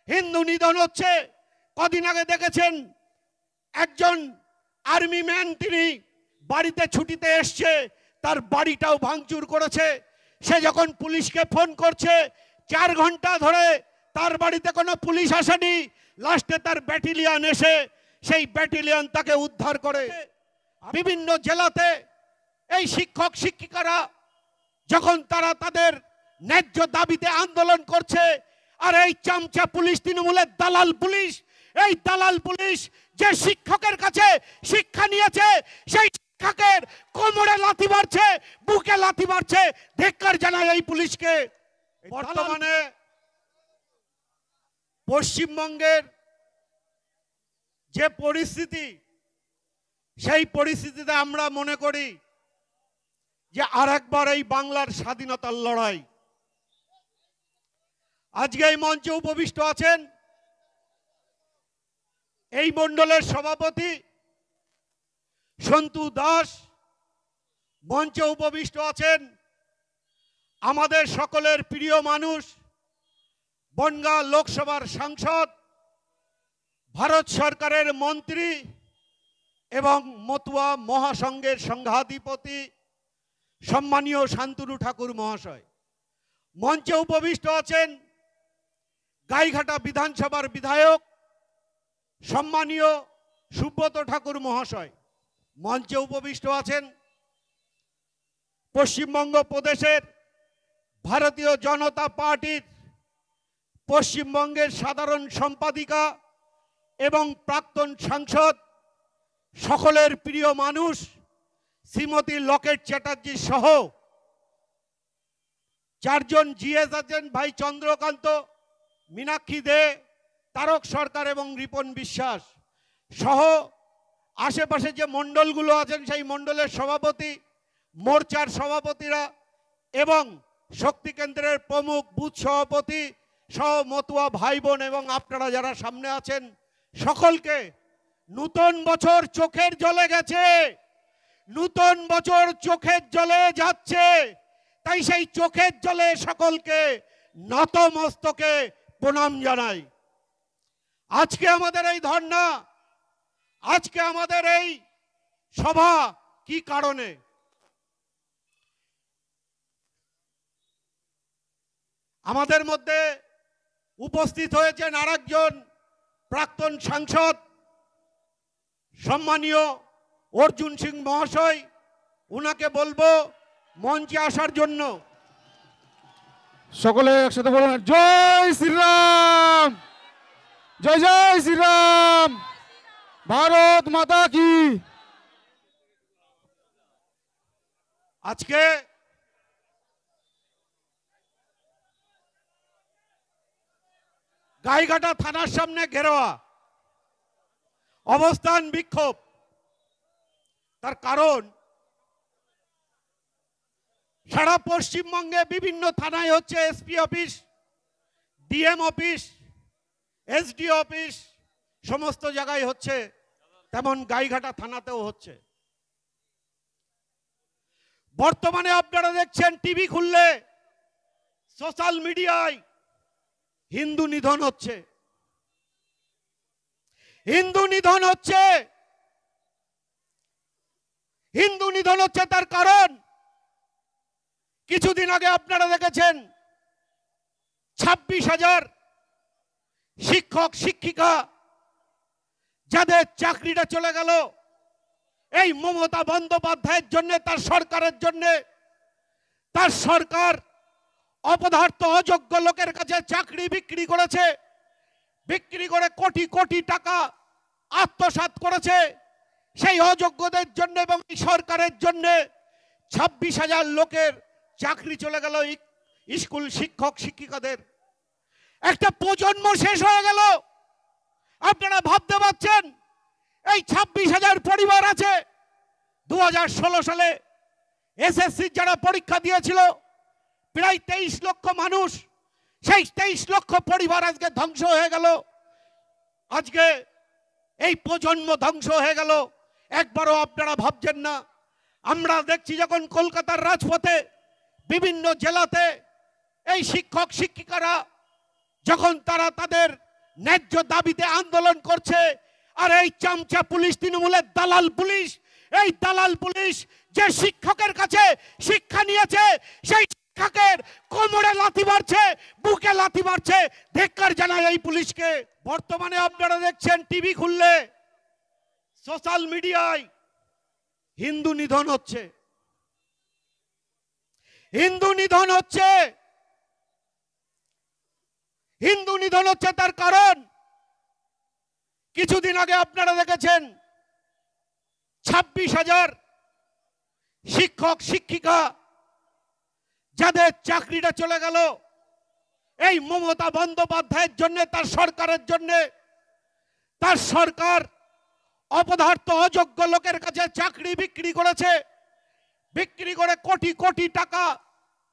হিন্দু নিধন হচ্ছে। কদিন আগে দেখেছেন একজন আর্মি ম্যান, তিনি বাড়িতে ছুটিতে এসছে, তার বাড়িটাও ভাঙচুর করেছে। সে যখন পুলিশকে ফোন করছে 4 ঘন্টা ধরে তার বাড়িতে কোনো পুলিশ আসেনি। লাস্টে তার ব্যাটালিয়ন এসে সেই ব্যাটালিয়ন তাকে উদ্ধার করে। বিভিন্ন জেলাতে এই শিক্ষক শিক্ষিকারা যখন তারা তাদের ন্যায্য দাবিতে আন্দোলন করছে, আর এই চামচা পুলিশ, তৃণমূলের দালাল পুলিশ, এই দালাল পুলিশ যে শিক্ষকের কাছে শিক্ষা নিয়েছে, সেই শিক্ষকের কোমরে লাথি মারছে, বুকে লাথি মারছে। ধিক্কার জানাই এই পুলিশকে। বর্তমানে পশ্চিমবঙ্গের যে পরিস্থিতি, সেই পরিস্থিতিতে আমরা মনে করি যে আরেকবার এই বাংলার স্বাধীনতার লড়াই। আজকে এই মঞ্চে উপবিষ্ট আছেন এই মণ্ডলের সভাপতি সন্তু দাস, মঞ্চে উপবিষ্ট আছেন আমাদের সকলের প্রিয় মানুষ, বনগাঁ লোকসভার সাংসদ, ভারত সরকারের মন্ত্রী এবং মতুয়া মহাসংঘের সংঘাধিপতি সম্মানীয় শান্তনু ঠাকুর মহাশয়। মঞ্চে উপবিষ্ট আছেন গাইঘাটা বিধানসভার বিধায়ক সম্মানীয় সুব্রত ঠাকুর মহাশয়। মঞ্চে উপবিষ্ট আছেন পশ্চিমবঙ্গ প্রদেশের ভারতীয় জনতা পার্টির পশ্চিমবঙ্গের সাধারণ সম্পাদিকা এবং প্রাক্তন সাংসদ, সকলের প্রিয় মানুষ শ্রীমতী লকেট চ্যাটার্জি সহ 4 জন জিএস আছেন, ভাই চন্দ্রকান্ত, মীনাক্ষী দে, তারক সরকার এবং রিপন বিশ্বাস সহ আশেপাশে যে মণ্ডলগুলো আছেন সেই মণ্ডলের সভাপতি, মোর্চার সভাপতিরা এবং শক্তি কেন্দ্রের প্রমুখ বুথ সভাপতি সহ মতুয়া ভাই বোন এবং আপনারা যারা সামনে আছেন, সকলকে নূতন বছর চোখের জলে গেছে, নূতন বছর চোখের জলে যাচ্ছে। তাই সেই চোখের জলে সকলকে নতমস্তকে প্রণাম জানাই। আজকে আমাদের এই ধর্ণা, আজকে আমাদের এই সভা কি কারণে? আমাদের মধ্যে উপস্থিত হয়েছেন আরেকজন প্রাক্তন সাংসদ সম্মানীয় অর্জুন সিং মহাশয়। উনাকে বলবো মঞ্চে আসার জন্য। সকলে একসাথে বলুন, জয় শ্রীরাম, জয় জয় শ্রীরাম, ভারত মাতা কি। আজকে গাইঘাটা থানার সামনে ঘেরোয়া অবস্থান বিক্ষোভ। তার কারণ সারা পশ্চিমবঙ্গে বিভিন্ন থানায় হচ্ছে, SP office, DM office, SDO office, সমস্ত জায়গায় হচ্ছে, তেমন গাইঘাটা থানাতেও হচ্ছে। বর্তমানে আপনারা দেখছেন টিভি খুললে, সোশ্যাল মিডিয়ায় হিন্দু নিধন হচ্ছে, হিন্দু নিধন হচ্ছে, হিন্দু নিধন হচ্ছে। তার কারণ কিছুদিন আগে আপনারা দেখেছেন 26,000 শিক্ষক শিক্ষিকা যাদের চাকরিটা চলে গেল এই মমতা বন্দ্যোপাধ্যায়ের জন্য, তার সরকারের জন্য। তার সরকার অপদার্থ অযোগ্য লোকের কাছে চাকরি বিক্রি করেছে, বিক্রি করে কোটি কোটি টাকা আত্মসাৎ করেছে। সেই অযোগ্যদের জন্য এবং এই সরকারের জন্য 26,000 লোকের চাকরি চলে গেল, স্কুল শিক্ষক শিক্ষিকাদের। একটা প্রজন্ম শেষ হয়ে গেল। আপনারা ভাবতে পারছেন এই 26,000 পরিবার আছে। 2016 সালে এসএসসি যারা পরীক্ষা দিয়েছিল প্রায় 23 লক্ষ মানুষ, সেই 23 লক্ষ পরিবার আজকে ধ্বংস হয়ে গেল। আজকে এই প্রজন্ম ধ্বংস হয়ে গেল, একবারও আপনারা ভাবছেন না। আমরা দেখছি যখন কলকাতার রাজপথে বিভিন্ন জেলাতে এই শিক্ষক শিক্ষিকারা যখন তারা তাদের ন্যায্য দাবিতে আন্দোলন করছে, আর এই চামচা পুলিশ, তৃণমূলের দালাল পুলিশ, এই দালাল পুলিশ যে শিক্ষকের কাছে শিক্ষা নিয়েছে সেই শিক্ষকের কোমরে লাথি মারছে, বুকে লাথি মারছে। ধিক্কার জানায় এই পুলিশকে। বর্তমানে আপনারা দেখছেন টিভি খুললে, সোশ্যাল মিডিয়ায় হিন্দু নিধন হচ্ছে, হিন্দু নিধন হচ্ছে, হিন্দু নিধন হচ্ছে। তার কারণ কিছুদিন আগে আপনারা দেখেছেন 26,000 শিক্ষক শিক্ষিকা যাদের চাকরিটা চলে গেল এই মমতা বন্দ্যোপাধ্যায়ের জন্য, তার সরকারের জন্য। তার সরকার অপদার্থ অযোগ্য লোকের কাছে চাকরি বিক্রি করেছে, বিক্রি করে কোটি কোটি টাকা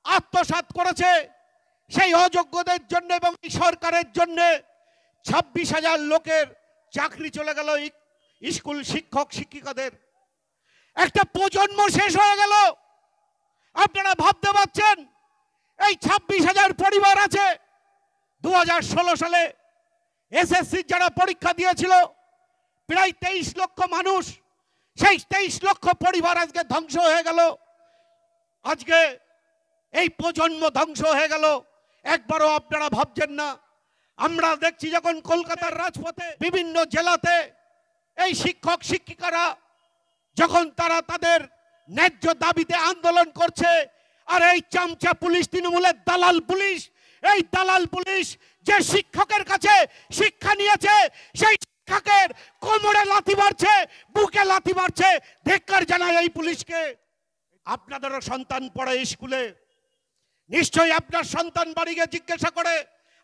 আত্মসাৎ করেছে সেই অযোগ্যদের জন্য। এবং এই সরকারের জন্য 26,000 লোকের চাকরি চলে গেল, স্কুল শিক্ষক শিক্ষিকাদের। একটা প্রজন্ম শেষ হয়ে গেল। আপনারা ভাবতে পারছেন এই 26,000 পরিবার আছে। 2016 সালে এসএসসি যারা পরীক্ষা দিয়েছিল প্রায় 23 লক্ষ মানুষ, সেই 23 লক্ষ পরিবার আজকে ধ্বংস হয়ে গেল। আজকে এই প্রজন্ম ধ্বংস হয়ে গেল, একবারও আপনারা ভাবছেন না। আমরা দেখছি যখন কলকাতার রাজপথে বিভিন্ন জেলাতে এই শিক্ষক শিক্ষিকারা যখন তারা তাদের ন্যায্য দাবিতে আন্দোলন করছে, আর এই চামচা পুলিশ, তৃণমূলের দালাল পুলিশ, এই দালাল পুলিশ যে শিক্ষকের কাছে শিক্ষা নিয়েছে সেই শিক্ষকের কোমরে লাথি মারছে, বুকে লাথি মারছে। ধিক্কার জানায় এই পুলিশকে। আপনাদেরও সন্তান পড়ে স্কুলে, নিশ্চয়ই আপনার সন্তান বাড়ি গিয়ে জিজ্ঞাসা করে,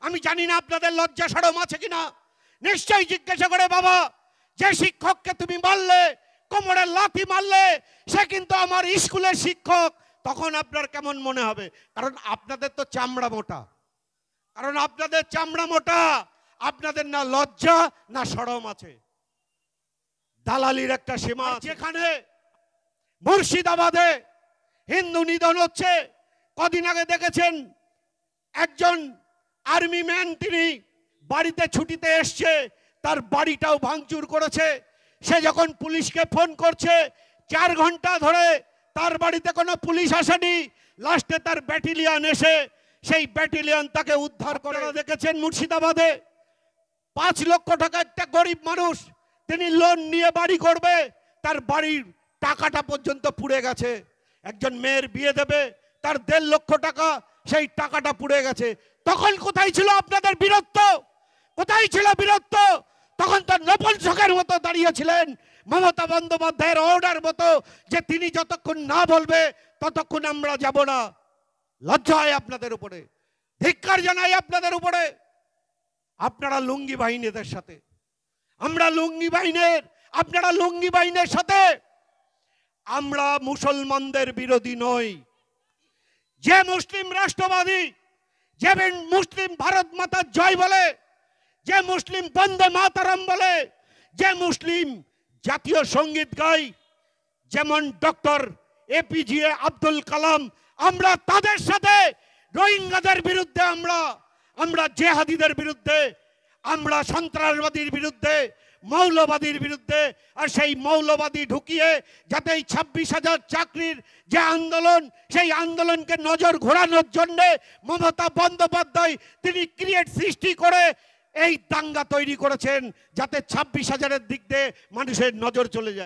আমি জানি না আপনাদের লজ্জা শরম আছে কিনা, নিশ্চয়ই জিজ্ঞাসা করে, বাবা যে শিক্ষককে তুমি মারলে, কোমরে লাথি মারলে, সে কিন্তু আমার স্কুলের শিক্ষক। তখন আপনার কেমন মনে হবে? কারণ আপনাদের তো চামড়া মোটা, কারণ আপনাদের চামড়া মোটা, আপনাদের না লজ্জা না শরম আছে। দালালির একটা সীমা। যেখানে মুর্শিদাবাদে হিন্দু নিধন হচ্ছে, কদিন আগে দেখেছেন একজন আর্মি ম্যান, তিনি বাড়িতে ছুটিতে এসছে, তার বাড়িটাও ভাঙচুর করেছে। সে যখন পুলিশকে ফোন করছে 4 ঘন্টা ধরে তার বাড়িতে কোনো পুলিশ আসেনি, লাস্টে তার ব্যাটালিয়ন এসে সেই ব্যাটালিয়ন তাকে উদ্ধার করে। দেখেছেন মুর্শিদাবাদে 5 লক্ষ টাকা একটা গরিব মানুষ, তিনি লোন নিয়ে বাড়ি করবে, তার বাড়ির টাকাটা পর্যন্ত পুড়ে গেছে। একজন মেয়ের বিয়ে দেবে, তার 1.5 লক্ষ টাকা, সেই টাকাটা পুড়ে গেছে। তখন কোথায় ছিল আপনাদের বীরত্ব? কোথায় ছিল বীরত্ব? তখন তো নপুংসকের মতো দাঁড়িয়েছিলেন, মমতা বন্দ্যোপাধ্যায়ের অর্ডার মতো, যে তিনি যতক্ষণ না বলবে ততক্ষণ আমরা যাব না। লজ্জা হয় আপনাদের উপরে, ধিক্কার জানাই আপনাদের উপরে। আপনারা লুঙ্গি বাহিনীদের সাথে, আমরা লুঙ্গি বাহিনীর, আপনারা লুঙ্গি বাহিনীর সাথে। আমরা মুসলমানদের বিরোধী নই। যে মুসলিম রাষ্ট্রবাদী, যে মুসলিম ভারত মাতার জয় বলে, যে মুসলিম বন্দে মাতারাম বলে, যে মুসলিম জাতীয় সঙ্গীত গায়, যেমন ডক্টর এপিজে আব্দুল কালাম, আমরা তাদের সাথে। রোহিঙ্গাদের বিরুদ্ধে আমরা জেহাদিদের বিরুদ্ধে, আমরা সন্ত্রাসবাদীর বিরুদ্ধে, মৌলবাদীর বিরুদ্ধে। আর সেই মৌলবাদী ঢুকিয়ে যাতে এই 26,000 চাকরির যে আন্দোলন, সেই আন্দোলনকে নজর ঘোরানোর জন্য মমতা বন্দ্যোপাধ্যায় তিনি সৃষ্টি করে এই দাঙ্গা তৈরি করেছেন, যাতে 26,000-এর দিক দিয়ে মানুষের নজর চলে যায়।